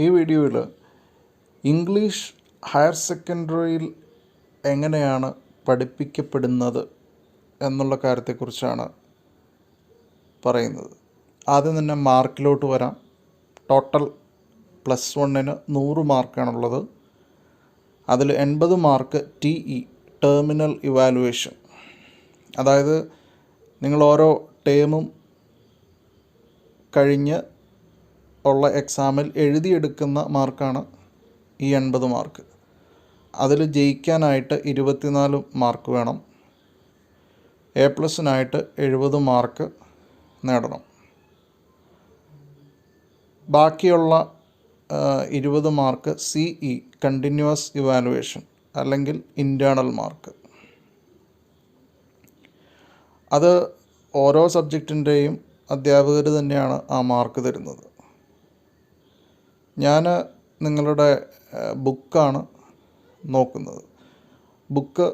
ഈ വീഡിയോയിൽ English higher സെക്കൻഡറിയിൽ എങ്ങനെയാണ് പഠിപ്പിക്കപ്പെടുന്നത് എന്നുള്ള കാര്യത്തെക്കുറിച്ചാണ് പറയുന്നത്. ആദ്യം തന്നെ മാർക്കിലോട്ട് വരാം. ടോട്ടൽ +1-ന് 100 മാർക്കാണുള്ളത്. അതിൽ 80 മാർക്ക് TE ടെർമിനൽ ഇവാലുവേഷൻ, അതായത് നിങ്ങൾ ഓരോ ടേമും കഴിഞ്ഞ് ഉള്ള എക്സാമിൽ എഴുതിയെടുക്കുന്ന മാർക്കാണ് ഈ 80 മാർക്ക്. അതിൽ ജയിക്കാനായിട്ട് 24 മാർക്ക് വേണം. A+നായിട്ട് 70 മാർക്ക് നേടണം. ബാക്കിയുള്ള 20 മാർക്ക് CE കണ്ടിന്യൂസ് ഇവാലുവേഷൻ അല്ലെങ്കിൽ ഇൻറ്റേർണൽ മാർക്ക്. അത് ഓരോ സബ്ജക്റ്റിൻ്റെയും അധ്യാപകർ തന്നെയാണ് ആ മാർക്ക് തരുന്നത്. ഞാൻ നിങ്ങളുടെ ബുക്കാണ് നോക്കുന്നത്. ബുക്ക്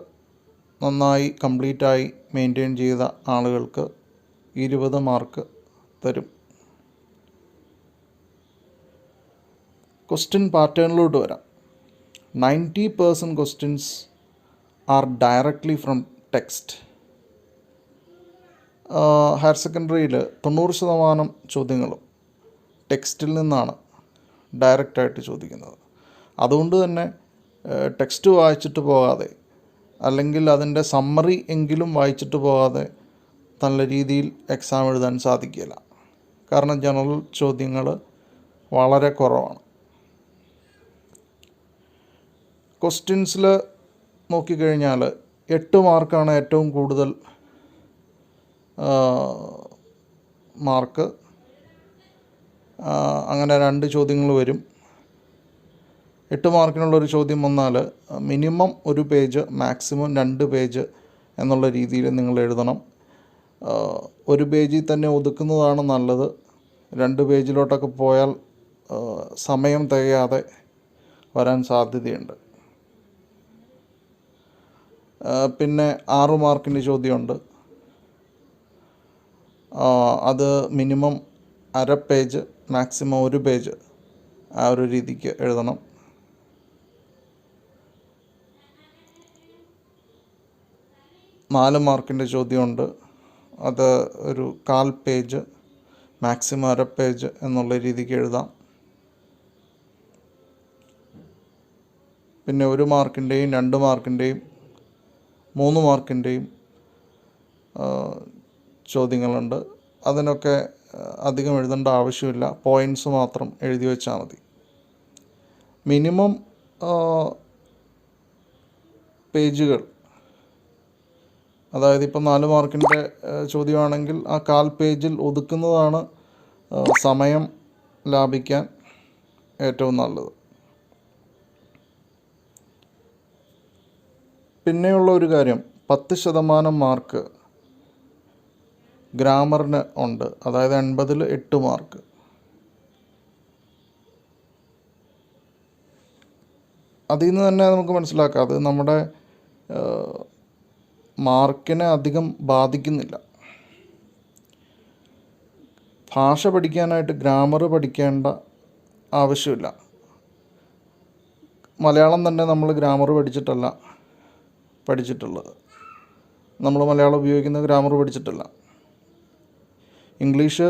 നന്നായി കംപ്ലീറ്റായി മെയിൻറ്റെയിൻ ചെയ്ത ആളുകൾക്ക് 20 മാർക്ക് തരും. ക്വസ്റ്റ്യൻ പാറ്റേണിലോട്ട് വരാം. 90% questions are directly from text. Higher സെക്കൻഡറിയിൽ 90% ചോദ്യങ്ങളും ടെക്സ്റ്റിൽ നിന്നാണ് ഡയറക്റ്റായിട്ട് ചോദിക്കുന്നത്. അതുകൊണ്ട് തന്നെ ടെക്സ്റ്റ് വായിച്ചിട്ട് പോകാതെ, അല്ലെങ്കിൽ അതിൻ്റെ സമ്മറി എങ്കിലും വായിച്ചിട്ട് പോകാതെ നല്ല രീതിയിൽ എക്സാം എഴുതാൻ സാധിക്കില്ല. കാരണം ജനറൽ ചോദ്യങ്ങൾ വളരെ കുറവാണ്. ക്വസ്റ്റ്യൻസിൽ നോക്കിക്കഴിഞ്ഞാൽ 8 മാർക്കാണ് ഏറ്റവും കൂടുതൽ മാർക്ക്. അങ്ങനെ 2 ചോദ്യങ്ങൾ വരും. 8 മാർക്കിനുള്ളൊരു ചോദ്യം വന്നാൽ മിനിമം 1 പേജ്, മാക്സിമം 2 പേജ് എന്നുള്ള രീതിയിൽ നിങ്ങൾ എഴുതണം. 1 പേജിൽ തന്നെ ഒതുക്കുന്നതാണ് നല്ലത്. 2 പേജിലോട്ടൊക്കെ പോയാൽ സമയം തികയാതെ വരാൻ സാധ്യതയുണ്ട്. പിന്നെ 6 മാർക്കിൻ്റെ ചോദ്യമുണ്ട്. അത് മിനിമം 1/2 പേജ്, മാക്സിമം 1 പേജ് ആ ഒരു രീതിക്ക് എഴുതണം. 4 മാർക്കിൻ്റെ ചോദ്യമുണ്ട്. അത് ഒരു 1/4 പേജ്, മാക്സിമം 1/2 പേജ് എന്നുള്ള രീതിക്ക് എഴുതാം. പിന്നെ 1 മാർക്കിൻ്റെയും 2 മാർക്കിൻ്റെയും 3 മാർക്കിൻ്റെയും ചോദ്യങ്ങളുണ്ട്. അതിനൊക്കെ അധികം എഴുതേണ്ട ആവശ്യമില്ല. പോയിൻറ്റ്സ് മാത്രം എഴുതി വെച്ചാൽ മതി. മിനിമം പേജുകൾ, അതായത് ഇപ്പം 4 മാർക്കിൻ്റെ ചോദ്യമാണെങ്കിൽ ആ 1/4 പേജിൽ ഒതുക്കുന്നതാണ് സമയം ലാഭിക്കാൻ ഏറ്റവും നല്ലത്. പിന്നെയുള്ള ഒരു കാര്യം, 10% മാർക്ക് ഗ്രാമറിന് ഉണ്ട്. അതായത് 80-ൽ 8 മാർക്ക്. അതിൽ നിന്ന് തന്നെ നമുക്ക് മനസ്സിലാക്കാം, അത് നമ്മുടെ മാർക്കിനെ അധികം ബാധിക്കുന്നില്ല. ഭാഷ പഠിക്കാനായിട്ട് ഗ്രാമർ പഠിക്കേണ്ട ആവശ്യമില്ല. മലയാളം തന്നെ നമ്മൾ ഗ്രാമർ പഠിച്ചിട്ടുള്ളത്. നമ്മൾ മലയാളം ഉപയോഗിക്കുന്ന ഗ്രാമർ പഠിച്ചിട്ടില്ല. ഇംഗ്ലീഷ്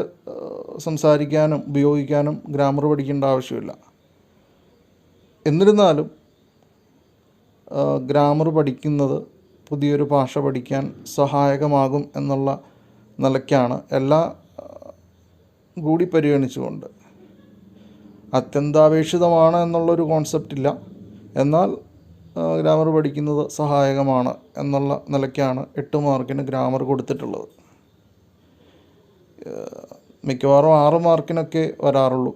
സംസാരിക്കാനും ഉപയോഗിക്കാനും ഗ്രാമർ പഠിക്കേണ്ട ആവശ്യമില്ല. എന്നിരുന്നാലും ഗ്രാമർ പഠിക്കുന്നത് പുതിയൊരു ഭാഷ പഠിക്കാൻ സഹായകമാകും എന്നുള്ള നിലയ്ക്കാണ്. എല്ലാം കൂടി പരിഗണിച്ചുകൊണ്ട്, അത്യന്താപേക്ഷിതമാണ് എന്നുള്ളൊരു കോൺസെപ്റ്റ് ഇല്ല, എന്നാൽ ഗ്രാമർ പഠിക്കുന്നത് സഹായകമാണ് എന്നുള്ള നിലയ്ക്കാണ് 8 മാർക്കിന് ഗ്രാമർ കൊടുത്തിട്ടുള്ളത്. മിക്കവാറും 6 മാർക്കിനൊക്കെ വരാറുള്ളൂ.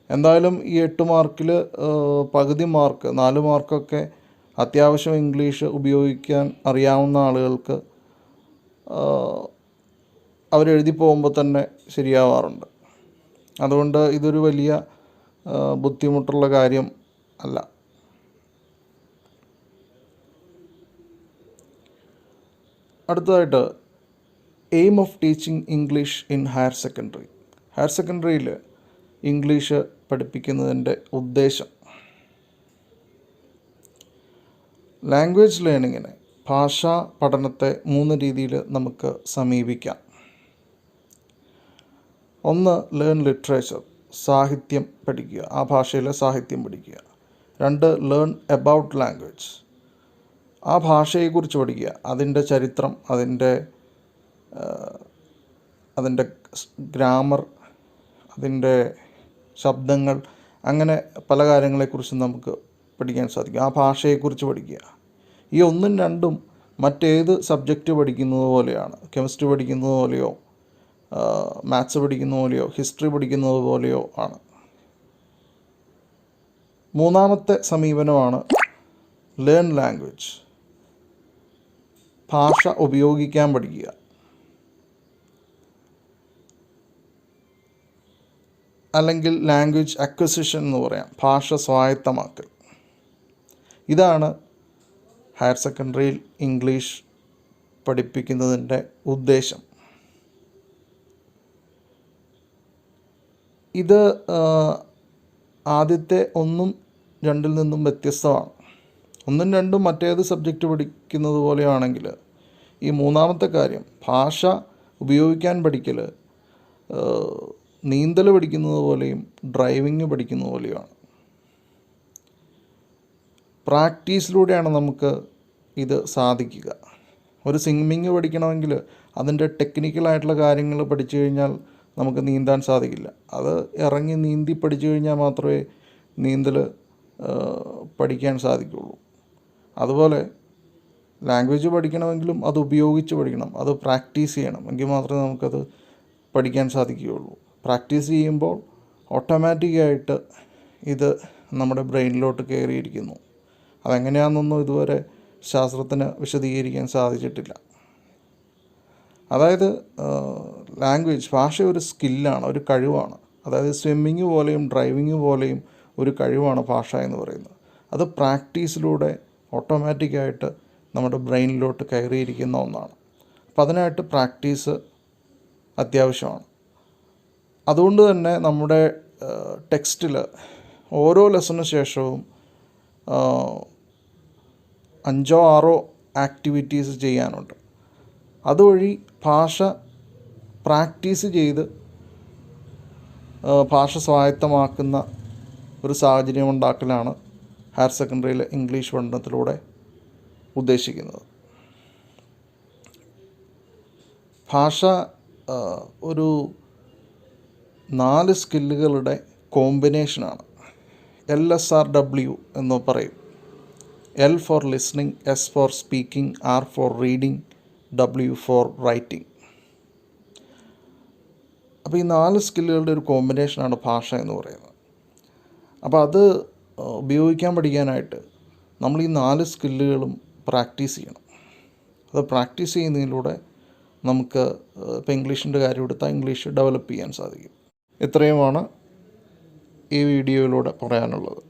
എന്തായാലും ഈ 8 മാർക്കിൽ പകുതി മാർക്ക്, 4 മാർക്കൊക്കെ അത്യാവശ്യം ഇംഗ്ലീഷ് ഉപയോഗിക്കാൻ അറിയാവുന്ന ആളുകൾക്ക് അവരെഴുതി പോകുമ്പോൾ തന്നെ ശരിയാവാറുണ്ട്. അതുകൊണ്ട് ഇതൊരു വലിയ ബുദ്ധിമുട്ടുള്ള കാര്യം അല്ല. അടുത്തതായിട്ട് aim of teaching English in higher secondary. Higher സെക്കൻഡറിയിൽ ഇംഗ്ലീഷ് പഠിപ്പിക്കുന്നതിൻ്റെ ഉദ്ദേശം. ലാംഗ്വേജ് ലേണിങ്ങിനെ, ഭാഷാ പഠനത്തെ 3 രീതിയിൽ നമുക്ക് സമീപിക്കാം. ഒന്ന്, ലേൺ ലിറ്ററേച്ചർ, സാഹിത്യം പഠിക്കുക, ആ ഭാഷയിലെ സാഹിത്യം പഠിക്കുക. 2, ലേൺ എബൌട്ട് ലാംഗ്വേജ്, ആ ഭാഷയെക്കുറിച്ച് പഠിക്കുക, അതിൻ്റെ ചരിത്രം, അതിൻ്റെ ഗ്രാമർ, അതിൻ്റെ ശബ്ദങ്ങൾ, അങ്ങനെ പല കാര്യങ്ങളെക്കുറിച്ചും നമുക്ക് പഠിക്കാൻ സാധിക്കും. ആ ഭാഷയെക്കുറിച്ച് പഠിക്കുക. ഈ 1ഉം 2ഉം മറ്റേത് സബ്ജക്റ്റ് പഠിക്കുന്നത് പോലെയാണ്. കെമിസ്ട്രി പഠിക്കുന്നത് പോലെയോ മാത്സ് പഠിക്കുന്ന പോലെയോ ഹിസ്റ്ററി പഠിക്കുന്നത് പോലെയോ ആണ്. 3ാമത്തെ സമീപനമാണ് ലേൺ ലാംഗ്വേജ്, ഭാഷ ഉപയോഗിക്കാൻ പഠിക്കുക. അല്ലെങ്കിൽ ലാംഗ്വേജ് അക്വസിഷൻ എന്ന് പറയാം, ഭാഷ സ്വായത്തമാക്കൽ. ഇതാണ് ഹയർ സെക്കൻഡറിയിൽ ഇംഗ്ലീഷ് പഠിപ്പിക്കുന്നതിൻ്റെ ഉദ്ദേശം. ഇത് ആദ്യത്തെ 1ഉം 2ൽ നിന്നും വ്യത്യസ്തമാണ്. 1ഉം 2ഉം മറ്റേത് സബ്ജക്റ്റ് പഠിക്കുന്നത് പോലെയാണെങ്കിൽ ഈ 3ാമത്തെ കാര്യം, ഭാഷ ഉപയോഗിക്കാൻ പഠിക്കൽ, നീന്തൽ പഠിക്കുന്നത് പോലെയും ഡ്രൈവിംഗ് പഠിക്കുന്നത് പോലെയുമാണ്. പ്രാക്ടീസിലൂടെയാണ് നമുക്ക് ഇത് സാധിക്കുക. ഒരു സ്വിമ്മിങ് പഠിക്കണമെങ്കിൽ അതിൻ്റെ ടെക്നിക്കലായിട്ടുള്ള കാര്യങ്ങൾ പഠിച്ചു കഴിഞ്ഞാൽ നമുക്ക് നീന്താൻ സാധിക്കില്ല. അത് ഇറങ്ങി നീന്തി പഠിച്ചു കഴിഞ്ഞാൽ മാത്രമേ നീന്തൽ പഠിക്കാൻ സാധിക്കുകയുള്ളൂ. അതുപോലെ ലാംഗ്വേജ് പഠിക്കണമെങ്കിലും അത് ഉപയോഗിച്ച് പഠിക്കണം, അത് പ്രാക്ടീസ് ചെയ്യണം, എങ്കിൽ മാത്രമേ നമുക്കത് പഠിക്കാൻ സാധിക്കുകയുള്ളൂ. പ്രാക്ടീസ് ചെയ്യുമ്പോൾ ഓട്ടോമാറ്റിക്കായിട്ട് ഇത് നമ്മുടെ ബ്രെയിനിലോട്ട് കയറിയിരിക്കുന്നു. അതെങ്ങനെയാണെന്നൊന്നും ഇതുവരെ ശാസ്ത്രത്തിന് വിശദീകരിക്കാൻ സാധിച്ചിട്ടില്ല. അതായത് ലാംഗ്വേജ്, ഭാഷ ഒരു സ്കില്ലാണ്, ഒരു കഴിവാണ്. അതായത് സ്വിമ്മിങ് പോലെയും ഡ്രൈവിങ് പോലെയും ഒരു കഴിവാണ് ഭാഷ എന്ന് പറയുന്നത്. അത് പ്രാക്ടീസിലൂടെ ഓട്ടോമാറ്റിക്കായിട്ട് നമ്മുടെ ബ്രെയിനിലോട്ട് കയറിയിരിക്കുന്ന ഒന്നാണ്. അപ്പം അതിനായിട്ട് പ്രാക്ടീസ് അത്യാവശ്യമാണ്. അതുകൊണ്ട് തന്നെ നമ്മുടെ ടെക്സ്റ്റിൽ ഓരോ ലെസണിന് ശേഷവും 5 or 6 ആക്ടിവിറ്റീസ് ചെയ്യാനുണ്ട്. അതുവഴി ഭാഷ പ്രാക്ടീസ് ചെയ്ത് ഭാഷ സ്വായത്തമാക്കുന്ന ഒരു സാഹചര്യം ഉണ്ടാക്കലാണ് ഹയർ സെക്കൻഡറിയിലെ ഇംഗ്ലീഷ് പഠനത്തിലൂടെ ഉദ്ദേശിക്കുന്നത്. ഭാഷ ഒരു 4 സ്കില്ലുകളുടെ കോമ്പിനേഷനാണ്. LSRW എന്ന് പറയും. L for listening, S for speaking, R for reading, W for writing. അപ്പോൾ ഈ 4 സ്കില്ലുകളുടെ ഒരു കോമ്പിനേഷനാണ് ഭാഷ എന്ന് പറയുന്നത്. അപ്പോൾ അത് ഉപയോഗിക്കാൻ പഠിക്കാനായിട്ട് നമ്മൾ ഈ 4 സ്കില്ലുകളും പ്രാക്ടീസ് ചെയ്യണം. അത് പ്രാക്ടീസ് ചെയ്യുന്നതിലൂടെ നമുക്ക് ഇപ്പോൾ ഇംഗ്ലീഷിൻ്റെ കാര്യം എടുത്താൽ ഇംഗ്ലീഷ് ഡെവലപ്പ് ചെയ്യാൻ സാധിക്കും. ഇത്രയുമാണ് ഈ വീഡിയോയിലൂടെ പറയാനുള്ളത്.